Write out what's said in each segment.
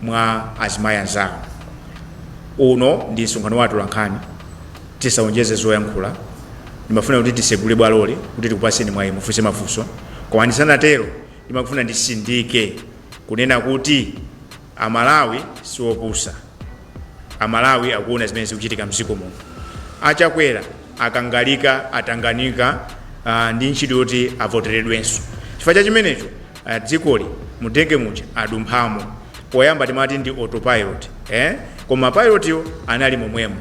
mwa azimayi anzawo. Uno ndi msonkhano wa Atolankhani, tisaonjeze zoyankhula. Ndimafuna kuti tisegule bwaloli kuti tikupaseni mwayi mufunse mafunso. Koma ndisanatero ndimafuna ndisindike kunena kuti Amalawi siopusa. Amalawi akuona zimene zikuchitika mdziko muno. Achakwera, akangalika, atanganika ndi ntchito yoti avoteredwenso. Chifukwa cha chimenecho dzikoli mudenge muja adumphamo. Poyamba timati ndi autopilot, koma pilot yo anali momwemo.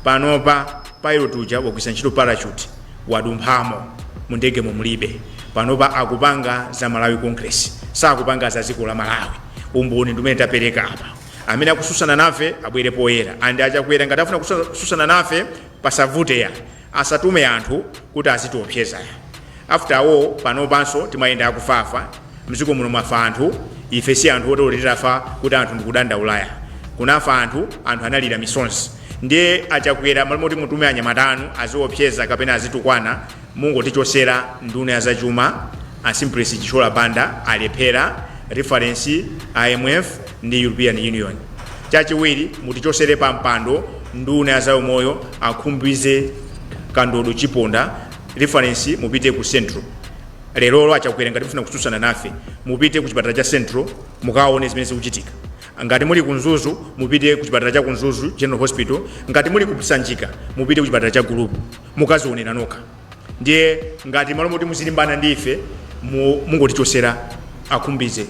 Panopa pilot uja wakugwiritsa ntchito parachute wadumphamo mundege mulibe. Panopa akupanga za Malawi Congress, sakupanga za dziko la Malawi. Umboni ndumene tapereka apa. Amene akususana nafe abwere poyera. Andi achakwera ngati afuna kususana nafe pasavute ya. Asatume anthu kuti azitiopseza. After all, panopanso timayenda akufafa. Mdziko muno mwafa anthu, ife si anthu otolerafa kuti anthu ndikudandaulaya. Kunafa anthu analira misonzi. Ndiye achakwera malimoti mutume anyamatanu aziopseza kapena azitukwana. Mungu tichosera nduna ya zachuma Simplesi Chichola Banda alephera reference IMF ndi European Union. Chachiwiri mutichosere pa mpando nduna ya zaumoyo akhumbize Kandodo Chiponda reference mupite ku Central. Lero achakwera ngati mufuna kususana nafe mupite ku chipatala cha Central mukaone zimene zikuchitika. Ngati muli kunzuzu mupite ku chipatala cha kunzuzu General Hospital, ngati muli kusanjika mupite ku chipatala cha Group mukazionera nokha. Ndiye ngati malo moti muzilimbana ndife mungotichosera akhumbize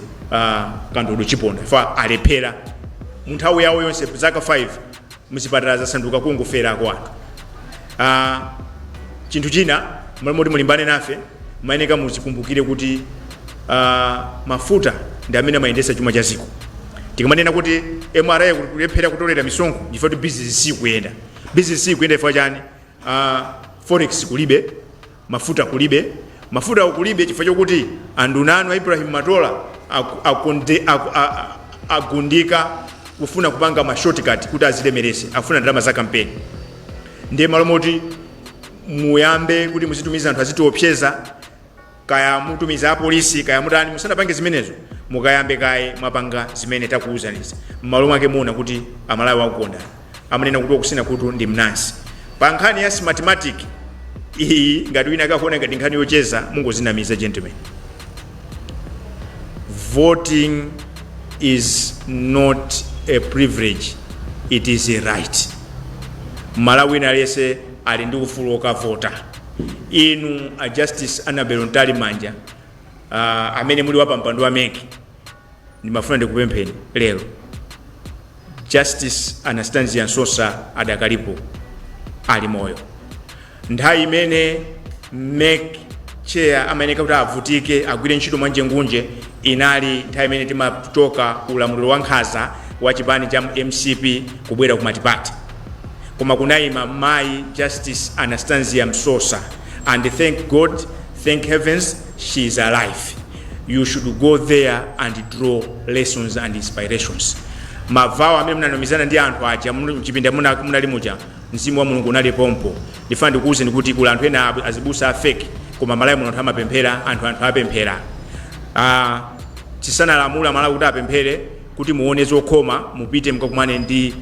Kandodo Chiponda fa alephera munthawi yawo yonse zaka 5 muzipatala zasanduka kungofera kwa anthu. Chinthu china malo moti mulimbane nafe mayeneka muzikumbukire kuti mafuta ndi amene amayendesa chuma cha dziko. Tikamanena kuti MRA kulephera kutolera misonkho chifukwa kuti business sikuyenda. Business sikuyenda chifukwa chani? Forex kulibe, mafuta kulibe. Mafuta kulibe chifukwa chokuti andunano Ibrahim Matola agundika kufuna kupanga ma shortcut kuti azilemerese, afuna ndalama za kampeni. Ndiye malo moti muyambe kuti muzitumiza anthu azitiopseza, kaya mutumiza apolisi kaya mutani musanapange zimenezo mukayambe kaye mwapanga zimene takuuzaniza. Mmalo mwake muona kuti Amalawi akukonda. Amanena kuti okusina kuti ndi mnansi. Pa nkhani ya mathematic iyi ngati wina akaona ngati nkhani yocheza mungozinamiza gentlemen. Voting is not a privilege, it is a right. Malawi nalese ali ndi ufulu okavota. Inu a Justice Annabel Ntalimanja amene muli wapa mpando wa meki ndimafuna ndikupempheni lero. Justice Anastasia Nsosa adakalipo ali moyo. Nthawi imene meki chair amayeneka kuti avutike agwire ntchito mwanjengunje inali nthawi imene timachoka ulamuliro wa nkhaza wa chipani cha MCP kubwera ku matipati. Koma kunayima mayi Justice Anastasia Nsosa, and thank God, thank heavens, she is alive. You should go there and draw lessons and inspirations. Mavawo amene mnanomizana ndi anthu aja mchipinda munali muja mzimu wa Mulungu unali pompo. Ndifuna ndikuuze kuti kula anthu ena azibusa fake koma Malawi muno anthu amapemphera, anthu apemphera. Tisanalamula Malawi kuti apemphere kuti muone zokhoma mupite mkakumane ndi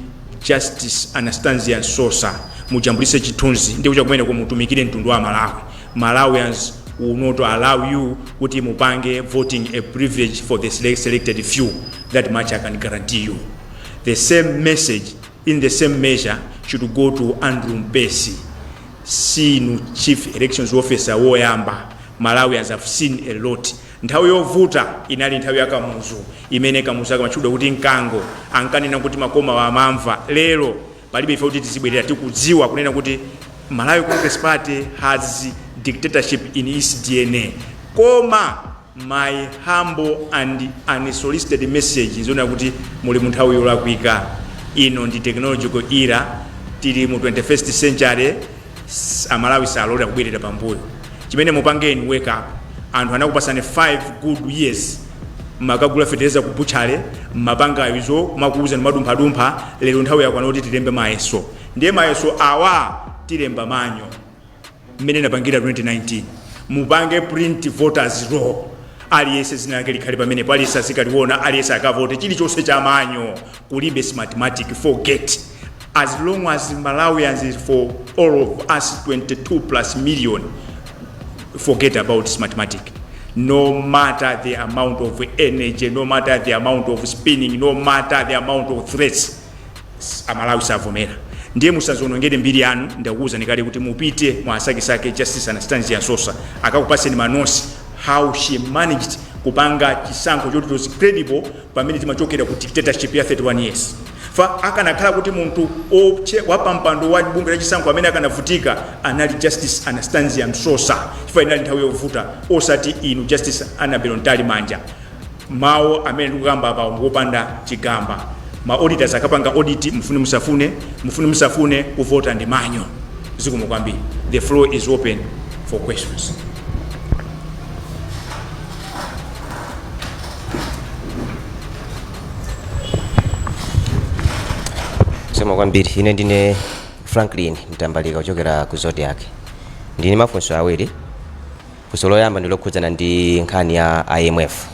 Justice Anastasia Nsosa mujambulise chithunzi ndi kuja kumene kumutumikire mtundu wa Malawi. Malawians will not allow you kuti mupange voting a privilege for the selected few. That much I can guarantee you. The same message in the same measure should go to Andrew Mpesi, sinu chief elections officer woyamba. Malawians have seen a lot. Nthawi yovuta inali nthawi yakamuzu imene kamuzu akamachudwa kuti nkango ankanena kuti makoma wa mamva. Lero palibe ife kuti tizibwerera tikudziwa kunena kuti Malawi Congress Party has dictatorship in its DNA. Koma my humble and unsolicited message nzona kuti muli munthawi yolakwika. Ino ndi technological era, tili mu 21st century. Amalawi salota kubwerera pambuyo. Chimene mupangeni wake up. Anthu anakupasani 5 good years makagula fetereza kubuchale mapanga izo kumakuuza madumpha. Lero nthawi yakwana kuti tilembe mayeso. Ndiye mayeso awa tilemba manyo mmene napangira 2019. Mupange print voters roll. aliyese zina lake likhale pamenepo, aliyese azikaliona, aliyese akavote, chilichonse cha manyo, kulibe mathematic, forget. As long as Malawians is for all of us 22 plus million, forget about this mathematic. No matter the amount of energy, no matter the amount of spinning, no matter the amount of threats, Amalawi savomera. Ndiye musazonongere mbiri yanu, ndakuuza nikali kuti mupite mwasakisake Justice Anastasia Sosa akakupaseni manosi how she managed kupanga chisankho choti was credible pamene timachokera ku dictatorship ya 31 years. Fa akanakhala kuti muntu wapampando wa bunge la chisankho amene akanavutika anali Justice Anastasia Sosa, chifukwa inali nthawi yovuta, osati inu Justice Annabel Ntalimanja. Mawu amene ndikugamba apa ngopanda chigamba. Ma auditors akapanga audit, mufune musafune kuvota ndi manyo. Zikomo kwambiri. The floor is open for questions. Zikomo kwambiri. Ine ndine Franklin Mtambalika kuchokera ku Zodiac. Ndine mafunso awiri. Funso loyamba ndilokhudzana ndi nkhani ya IMF.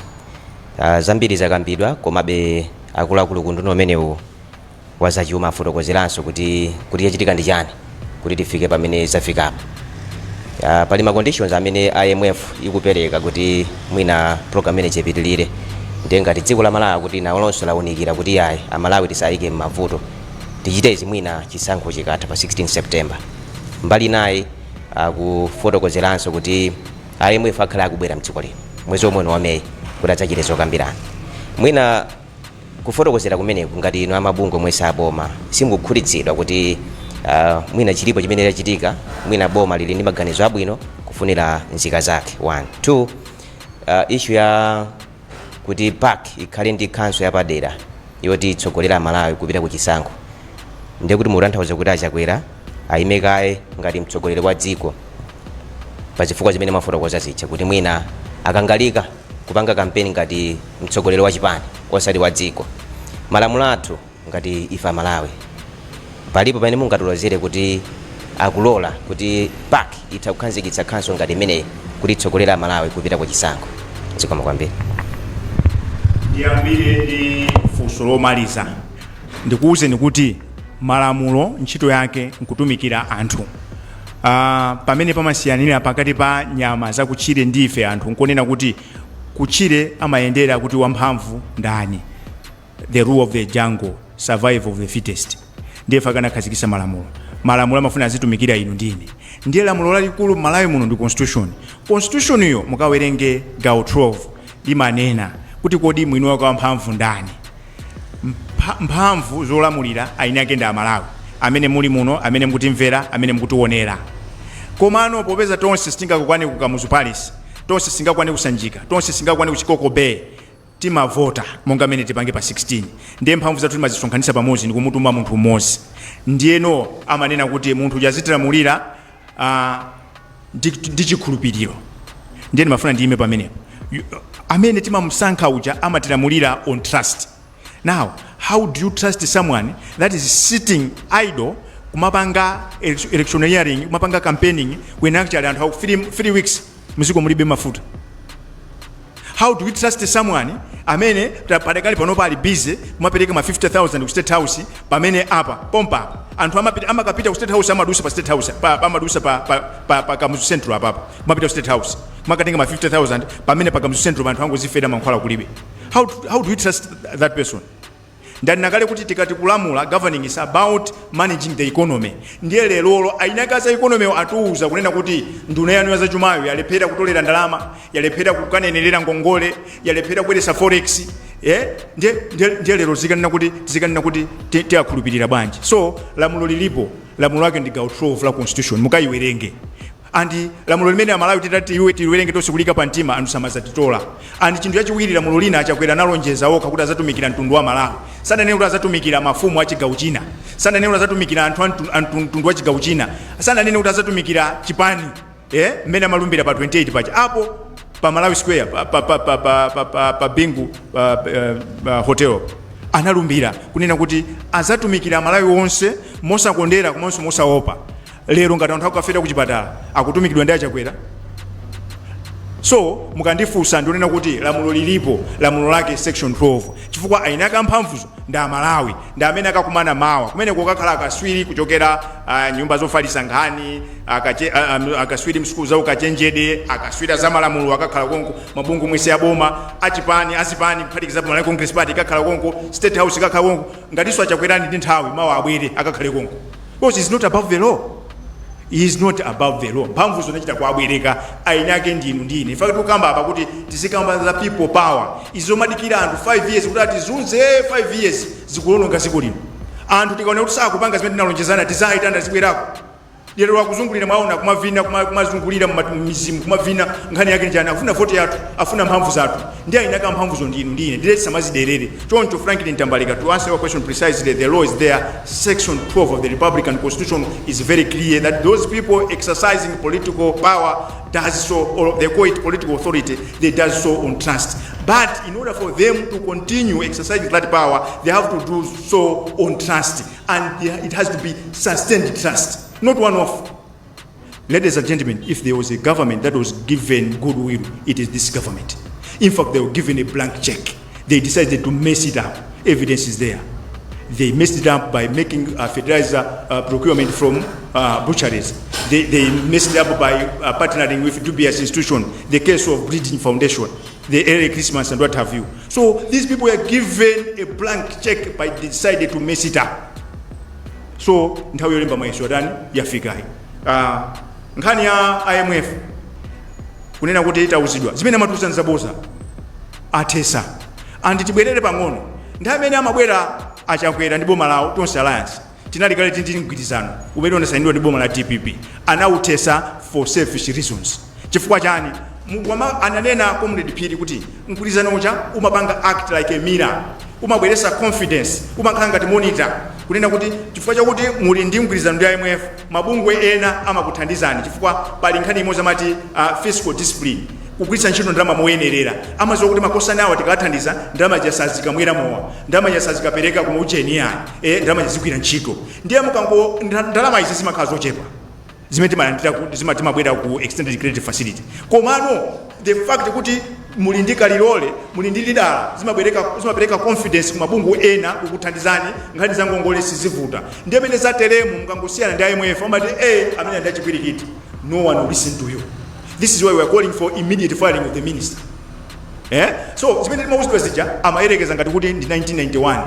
Zambiri zakambidwa komabe akuluakulu kunduno umenewu wazachuma afotokozeranso kuti yachitika ndi chani kuti tifike pamene zafikapo. Pali ma conditions amene IMF ikupereka kuti mwina program imene ipitilire, ndiye ngati dziko la Malawi kuti nawolonso launikira kuti yayi Amalawi tisayike m'mavuto, tichite izi mwina chisankho chikatha pa 16 September. Mbali naye akufotokozeranso kuti IMF akhala akubwera mdziko lino mwezi omwe wa Meyi kuti adzachite zokambirana. Mwina kufotokozera kumeneku ngati ino amabungo mwese aboma simukukhulitsidwa kuti mwina chilipo chimene chachitika, mwina boma lili ndi maganizo abwino kufunira nzika zake. 1 2 issue ya kuti PAC ikhale ndi council yapadera yoti itsogolera Malawi kupita ku chisankho, ndiye kuti mutanthauza kuti achakwera ayimekaye ngati mtsogoleri wa dziko pa zifukwa zimene mafotokoza zicha kuti mwina akangalika kupanga kampeni ngati mtsogoleri wa chipani osati wa dziko. Malamulo athu ngati ifa Malawi palipo pamene mungatolozere kuti akulola kuti PAC itha kukhazikitsa council ngati imene kuti itsogolera Malawi kupita ku chisankho. Zikomo kwambiri. Ndiyambire ndi funso lomaliza. Ndikuwuzeni kuti malamulo ntchito yake nkutumikira anthu. Pamene pamasiyanira pakati pa nyama zakutchire ndi ife anthu nkonena kuti kutchire amayendera kuti wamphamvu ndani, the rule of the jungle, survival of the fittest. Ndiye fakana khazikisa malamulo amafuna azitumikira inu ndine. Ndiye lamulo lalikulu Malawi muno ndi constitution iyo mukawerenge gawo 12 limanena kuti kodi mwini wako wamphamvu ndani. Mphamvu zolamulira aina yake ndi Amalawi amene muli muno, amene mukutimvera, amene mukutiwonera. Komano popeza tonse sitingakukwane ku Kamuzu Palace, tonse singakwane kusanjika, tonse singakwane ku Chikoko Bay, timavota monga mene tipange pa 16. Ndiye mphamvu zathu timazisonkhanitsa pamodzi ndikumutuma munthu umodzi. Ndiyeno amanena kuti munthu yazitilamulira ndi chikhulupiriro. Ndiye ndimafuna ndiyime pamenepo. Amene timamusankha uja amatilamulira on trust. Now, how do you trust someone that is sitting idle kumapanga electioneering, kumapanga campaigning when actually and how 3 weeks muziko mulibe mafuta? How do we trust someone amene padakali panopa ali busy kumapereka ma 50,000 ku State House pamene apa pompa anthu amakapita ku State House amadusa pa State House amadusa pa Kamuzu Central apa kumapita ku State House makatenga ma 50,000 pamene pa Kamuzu Central anthu angozifeda mankhwala kulibe? How do we trust that person? Ndani nakale kuti tikati kulamula governing is about managing the economy. Ndiye lero ainakaza economy atuuza kunena kuti nduna yanu ya zachumayo yalephera kutolera ndalama, yalephera kukanenelera ngongole, yalephera kwelesa forex. Ndiye lero zikanena kuti tiakhulupirira bwanji. So lamulo lilipo, lamulo yake ndi gawo 12 la constitution mukayiwerenge. Andi lamulo limene Amalawi titati iwe tiwerenge tonse kulika pa mtima anthu samazatitola. Andi chinthu chachiwiri lamulo lina achakwera nalonjeza okha kuti azatumikira mtundu wa Malawi. Sananena kuti azatumikira mafumu a chigawo china. Sananena kuti azatumikira anthu mtundu wa chigawo china. Sananena kuti azatumikira chipani. Mmene amalumbira pa 28 paja. Apo pa Malawi Square pa Bingu hotel analumbira kunena kuti azatumikira Malawi wonse mosakondera komanso mosaopa. Lero ngati anthu akafera ku chipatala akutumikidwa ndi achakwera. So mukandifunsa ndionena kuti lamulo lilipo, lamulo lake section 12 chifukwa ainaka mphamvuzo ndi Amalawi ndi amene akakumana mawa kumene kokakhala akaswiri kuchokera nyumba zofalitsa nkhani akaswiri msukulu za ukachenjede akaswira za malamulo akakhala konko mabungu mwese ya boma achipani asipani kuphatikiza Malawi Congress Party akakhala konko State House akakhala konko ngatinso achakwerani ndi nthawi mawa abwere akakhale konko because it's not above the law. He is not above the law. Mphamvu zonachita kuabwereka ainake ndinu ndine. In fact ukamba apa kuti tizikamba za people power. Izomadikira anthu 5 years kuti atizunze 5 years zikulononga dziko lino. Anthu tikaona kuti sakupanga zimene tinalonjezana tizaitanda zibwerako. Lero wakuzungulira mwaona kumavina kumazungulira mizimu kumavina nkhani yake njana afuna vote yathu afuna mphamvu zathu ndi ainaka mphamvu zondinu ndine ndile samaziderere choncho frankly ntambalika to answer your question precisely the law is there. Section 12 of the Republican Constitution is very clear that those people exercising political power does so, or they call it political authority, they does so on trust. But in order for them to continue exercising that power, they have to do so on trust, and it has to be sustained trust. Not one off. Ladies and gentlemen, if there was a government that was given goodwill, it is this government. In fact, they were given a blank check. They decided to mess it up. Evidence is there. They messed it up by making fertilizer procurement from butcheries. They messed it up by partnering with dubious institutions. The case of Breeding Foundation, the early Christmas and what have you. So these people were given a blank check by they decided to mess it up. So nthawi yolemba mayeso adani yafika hii. Nkhani ya IMF kunena kuti itauzidwa zimene amatuza nzaboza atesa andi tibwerere pang'ono nthawi imene amabwera achakwera ndi boma lawo tonse alliance tinali kale tindi mgwirizano umene unasainiwa ndi boma la TPP anautesa for selfish reasons. Chifukwa chani ananena comrade Phiri kuti mgwirizano ucha umapanga act like a mirror, umabweresa confidence, umakhala ngati monitor kunena kuti chifukwa chakuti muli ndi mgwirizano ndi IMF mabungwe ena amakuthandizani chifukwa pali nkhani imodzi amati fiscal discipline kugwiritsa ntchito ndalama moyenerera amaziwa kuti makosana awo tikathandiza ndalama jasazika mwera mowa ndalama jasazika pereka ku ucheni yani ndalama jazigwira ntchito ndiye mukango ndalama izi zimakhala zochepa zimene timabwera ku extended credit facility komano the fact kuti muli ndi kalilole muli ndi lidala zimapereka confidence ku mabungu ena kukuthandizani nkhani za ngongole sizivuta ndiye pene zateremu mukangosiyana ndi IMF amati amene ndachipwirikiti no one will listen to you. This is why we are calling for immediate firing of the minister. So zimene timawuzidwa zija amayerekeza ngati kuti ndi 1991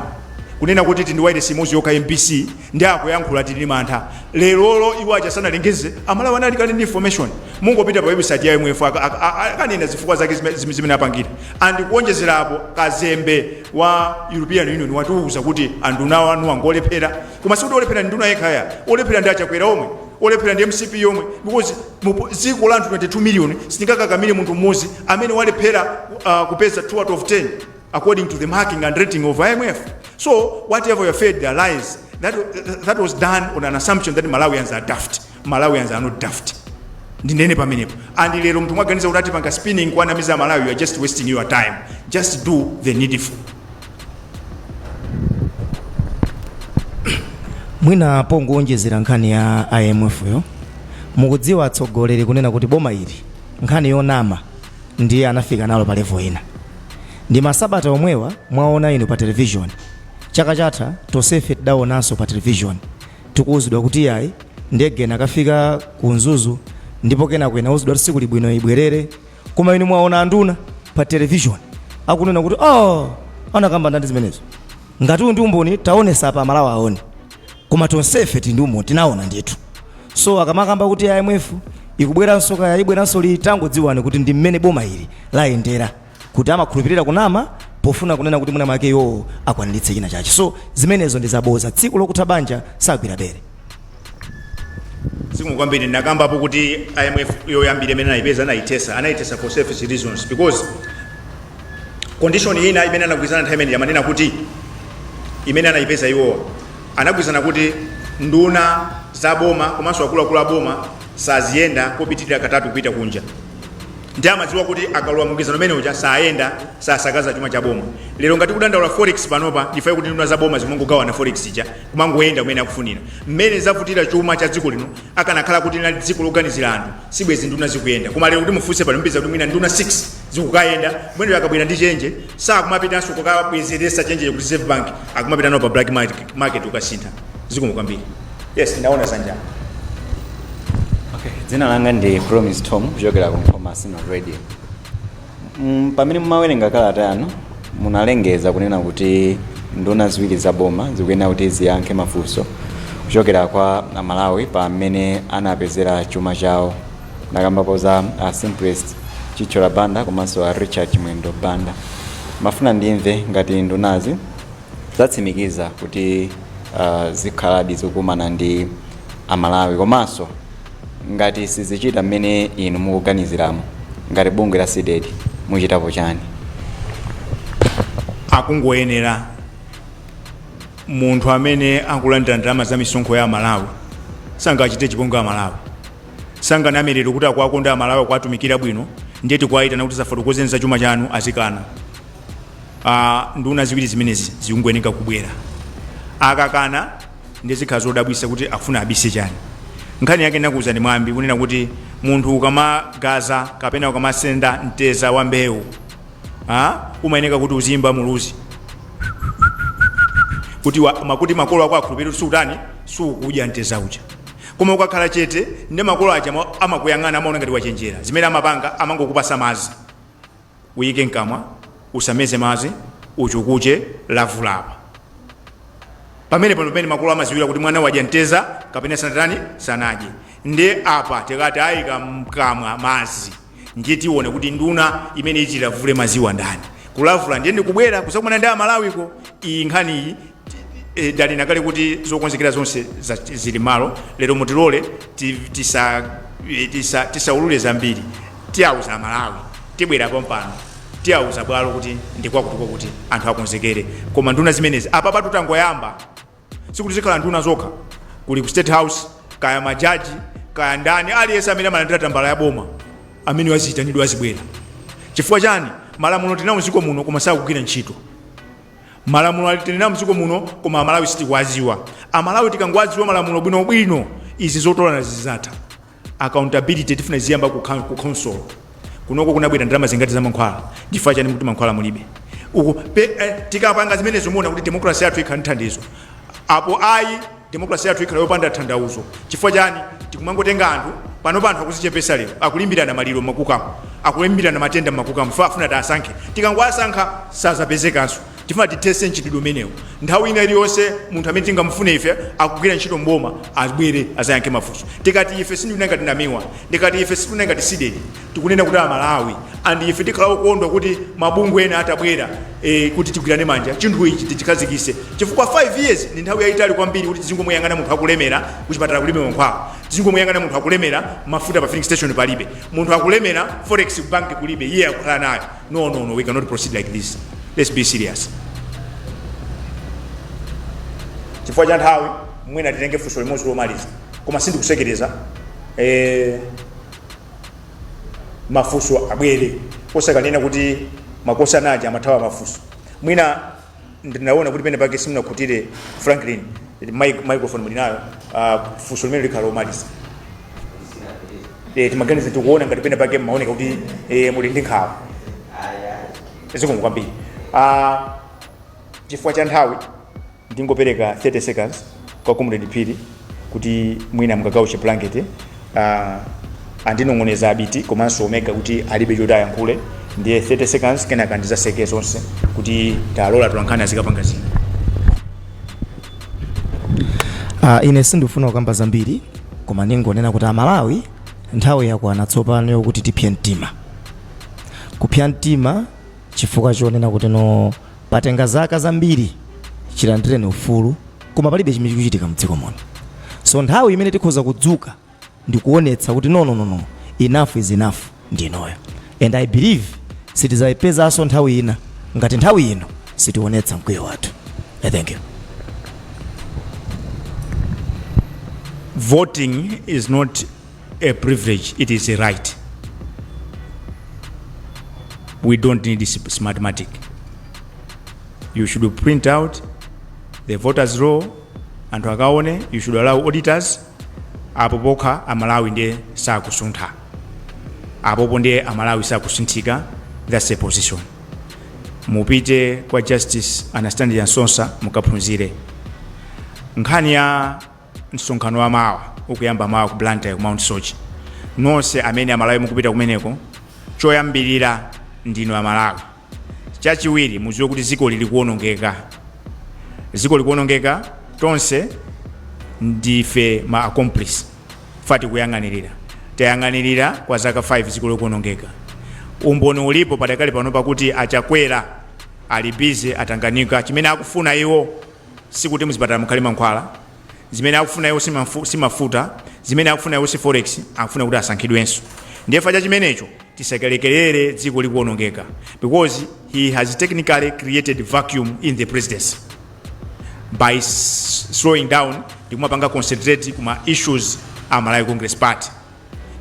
kunena kuti tindiwaite simozi yoka MPC ndi akuyankhula tili mantha lerolo iwo achasana lengeze Amalawi anali kali ndi information mungopita pa website ya IMF akanena zifukwa zake zimene apangira and kuonjezerapo Kazembe wa European Union watiuza kuti andunawo anu angolephera koma sikuti olephera nduna yekhaya olephera ndi achakwera omwe olephera ndi MCP yomwe because ziko la 22 million sinikakakamire munthu mmodzi amene walephera kupeza 2 out of 10 according to the marking and rating of IMF. So whatever you fed their lies, that was done on an assumption that Malawians are daft. Malawians are not daft. Ndinene pamenepo. And lero mtu mwaganiza urati panga spinning kwa namiza Malawi, you are just wasting your time. Just do the needful. Mwina pongo onjezera nkhani ya IMF yo. Mukudziwa atsogoleri kunena kuti boma ili nkhani yonama ndiye anafika nalo pa level ina. Ndi masabata omwewa mwaona ino pa television. Chaka chatha tosefe tidaonanso pa television. Tikuuzidwa kuti yayi ndege nakafika ku Nzuzu ndipo kena kwena uzidwa tsiku libwino ibwerere koma ino mwaona anduna pa television akunena kuti anakamba ndandi zimenezo ngati ndi umboni taonesa pa Malawi aone koma tonsefe tindumo tinaona ndithu. So akamakamba kuti IMF ikubweranso kaya ibweranso litango dziwane kuti ndi mmene boma ili layendera kuti amakhulupirira kunama pofuna kunena kuti muna make yo akwaniritse china chache. So zimenezo ndi zaboza tsiku lokutha banja sagwira bere. Siku kwambiri nakambapo kuti IMF yoyambire imene anaitesa for selfish reasons because condition ina imene anagwizana nthawi imene yamanena kuti imene anaipeza iwo anagwizana kuti nduna za boma komanso akuluakulu a boma saziyenda kopitirira katatu kuita kunja ndi amadziwa kuti akalowa mugwirizano umene uja sayenda sasakaza chuma cha boma. Lero ngati kudandaula forex panopa ndifaye kuti nduna za boma zimangogawana forex ija kumangoyenda umene akufunira. Mmene zavutira chuma cha dziko lino akanakhala kuti na dziko loganizira anthu sibwezi nduna zikuyenda. Koma lero kuti mufunse pano mpeza kuti mwina nduna 6 zikukayenda mwene akabwera ndi chenje sakumapitanso kukabwezeresa chenje kuti Reserve Bank akumapitanawo pa black market ukasintha. Zikomo kwambiri. Yes, ndaona sanja. Okay, dzina langa ndi Promise Tom kuchokera ku Mpaka Radio. Pamene mumawerenga kalata yanu munalengeza kunena kuti nduna ziwiri za boma zikuyenera kuti ziyankhe mafunso kuchokera kwa Amalawi pamene anapezera chuma chawo. Ndakambapo za Simplest Chichola Banda komanso Richard Mwendo Banda. Mafuna ndimve ngati ndunazi zatsimikiza kuti zikhaladi zokumana ndi Amalawi komanso ngati sizichita mmene inu mukuganiziramo ngati bungwe la CDED muchitapo chani? Akungoyenera munthu amene akulandira ndalama za misonkho ya Malawi sangachite chipongwe ya Malawi, sanganamerero kuti akwakonda Malawi kwatumikira bwino ndiyeti kwaitana kuti zafotokozenza chuma chanu azikana. Nduna ziwiri zimenezi zikungoyeneka kubwera. Akakana ndizikhala zodabwisa kuti akufuna abise chani. Nkhani yake ndakuwuzani mwambi kunena kuti munthu ukamagaza kapena ukamasenda mteza wa mbewu umayeneka kuti uzimba muluzi kuti makolo ako akhulupirira sutani sukudya mteza uja. Koma ukakhala chete ndi makolo aja amakuyang'ana amaona ngati wachenjera. Zimene amapanga amangokupasa mazi uyike mkamwa usameze mazi uchukuche lavulapa. Pamene makolo amaziwira kuti mwana wadya mteza kapena sanatani sanadye. Ndi apa tikati ayika mkamwa mazi ndiye tione kuti nduna imene ichilavule maziwa ndani. Kulavula ndiye ndikubwera kusakumana ndi Amalawiko. Iyi nkhani iyi dali nakale kuti zokonzekera zonse zili malo. Lero mutilole tisaulule zambiri. Tiyauza Amalawi tibwera pompano tiyauza bwalo kuti ndikwakutuko kuti anthu akonzekere. Koma nduna zimenezi apa patutangoyamba sikuti zikhala nduna zokha kuli ku State House kaya majaji kaya ndani aliyense amene amalandira tambala ya boma amene waziyitanidwa azibwera. Chifukwa chani? Malamulo tinawo mdziko muno koma sakugwira ntchito. Malamulo tinawo mdziko muno koma Amalawi sitikwaziwa. Amalawi tikangwaziwa malamulo bwinobwino izi zotolana zizatha. Accountability tifuna ziyamba ku council. Kunoko kunabwera ndalama zingati za mankhwala. Chifukwa chani kuti mankhwala mulibe. Uko tikapanga zimene zomuona kuti democracy yathu ikhanithandizo. Apo ayi democracy yathu ikhala yopanda thandauzo. Chifukwa chani? Tikumangotenga anthu pano panthu akuzichepesa lero akulimbirana maliro makukamo akulimbirana matenda makukamo afuna tasankhe. Tikangwasankha sazapezekanso. Tifuna titese nchitidwe umenewo. Nthawi ina iliyonse munthu amene tingamufune ife akugwira ntchito mboma abwere azayankhe mafunso. Tikati ife sinduna ngati Namiwa, ndikati ife sinduna ngati CDED tikunena kuti Amalawi andi ife tikhala okondwa kuti mabungwe ena atabwera kuti tigwirane manja chinthu ichi tichikazikise. Chifukwa 5 years ni nthawi yayitali kwambiri kuti tizingomuyang'ana munthu akulemera kuchipatala kulibe mankhwala. Tizingomuyang'ana munthu akulemera mafuta pa filling station palibe. Munthu akulemera forex bank kulibe iye akukhala nayo. No, we cannot proceed like this. Let's be serious. Chifukwa cha nthawi mwina titenge funso limodzi lomaliza koma sindikusekereza mafunso abwere osakanena kuti makosa naja amathawa mafunso. Mwina ndinaona kuti pene pake simunakhutire Franklin microphone mulinayo funso limene likhala lomaliza. Timaganiza tikuona ngati pene pake maoneka kuti muli ndi nkhawa. Zikomo kwambiri. Chifukwa cha nthawi ndingopereka 30 seconds kwa Comrade Phiri kuti mwina mkagawo blanket andinong'oneza abiti komanso omega kuti alibe choti ayankhule. Ndiye 30 seconds kenaka ndizaseke zonse kuti talola Atolankhani azikapanga zina. Ine sindifuna kukamba zambiri koma ningonena kuti Amalawi nthawi yakwana tsopano yokuti tipye mtima. Kupya mtima chifukwa chonena kuti no patenga zaka zambiri chilandireni ufulu koma palibe chimene chikuchitika mdziko muno. So nthawi imene tikhoza kudzuka ndikuonetsa kuti no enough is enough ndinoyo. And I believe sitizayipezanso nthawi ina ngati nthawi ino sitionetsa mkwiyo wathu. Thank you. Voting is not a privilege, it is a right. We don't need this smartmatic. You should print out the voters roll and akaone. You should allow auditors. Apo pokha amalawi ndiye sakusuntha. Apo ndiye amalawi sakusunthika. That's a position. Mupite kwa Justice Anastasia Nsonsa mukaphunzire. Nkhani ya msonkhano wa mawa ukuyamba mawa ku Blantyre ku Mount Sochi. Nonse amene amalawi mukupita kumeneko choyambirira ndino amalawi. Chachiwiri muziwe kuti ziko lili kuonongeka. Ziko likuonongeka tonse ndife ma accomplice. Fati kuyang'anirira. Tayang'anirira kwa zaka 5 ziko likuonongeka. Umboni ulipo padakali pano pakuti achakwera ali busy atanganika chimene akufuna iwo sikuti muzipatala mukhale mankhwala, zimene akufuna iwo si mafuta, zimene akufuna iwo si forex, akufuna kuti asankhidwenso. Ndiye facha chimenecho tisakalekelere dziko likuonongeka, because he has technically created vacuum in the presidency by slowing down ndikumapanga concentrate kuma issues amalawi Congress Party.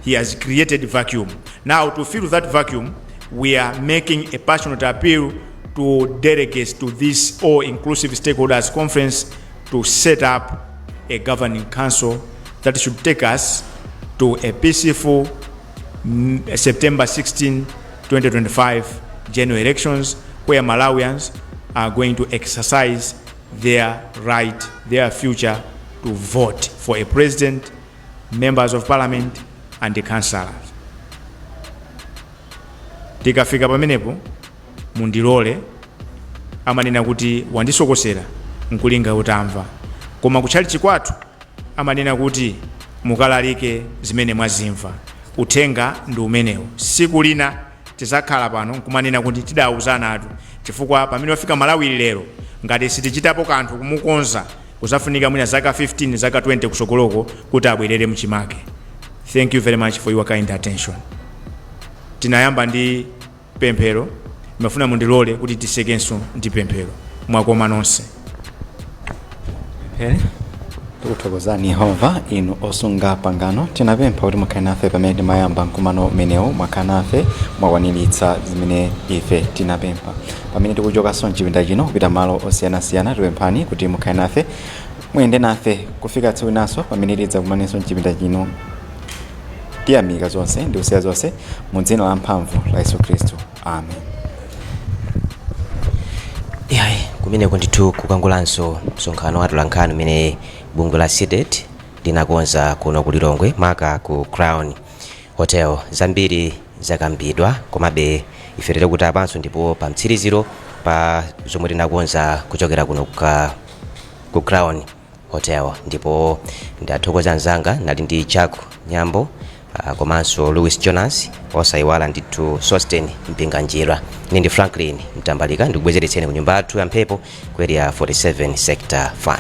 He has created vacuum. Now to fill that vacuum, we are making a passionate appeal to delegates to this all-inclusive stakeholders conference to set up a governing council that should take us to a peaceful September 16, 2025 general elections, where Malawians are going to exercise their right, their future, to vote for a president, members of parliament, and the councillors. Tikafika pamenepo mundilole amanena kuti wandisokosera nkulinga utamva, koma kuchalichi kwathu amanena kuti mukalalike zimene mwazimva. Uthenga ndi umenewo. Siku lina tizakhala pano nkumanena kuti tidawuzana atu, chifukwa pamene wafika Malawi lero ngati sitichitapo kanthu kumukonza kuzafunika mwina zaka 15 zaka 20 kusogoloko kuti abwerere mchimake. Thank you very much for your kind attention. Tinayamba ndi pemphero, mafuna mundilole kuti tisekenso ndi pemphero. Mwakoma nonse. Tikuthokozani Yehova inu osunga pangano. Tinapempha kuti mukhale nafe pamene mayamba mkumano umenewu, mukhale nafe mwakwaniritsa zimene ife tinapempha. Pamene tikuchokanso mchipinda chino kupita malo osiyanasiyana, tipemphani kuti mukhale nafe, muyende nafe kufika tsiku linanso pamene tidzakumanenso mchipinda chino. Tiyamika zonse ndi kusiya zonse mu dzina la mphamvu la Yesu Khristu. Amen. Yayi, kumeneko ndithu kukangulanso msonkhano wa Atolankhani umene bungwe la CDET linakonza kuno ku Lilongwe, Mpaka ku Crown Hotel. Zambiri zakambidwa, komabe ife tili kuti apanso ndipo pa mtsiriziro pa zomwe tinakonza kuchokera kuno ku Crown Hotel. Ndipo ndathokoza anzanga nali ndi Jaco Nyambo, komanso Louis Jonas, osayiwala ndithu Sosten Mpinganjira. Ndi Franklin Mtambalika, ndikubwezeretseni ku nyumba yathu ya mphepo ku area 47 sector 5.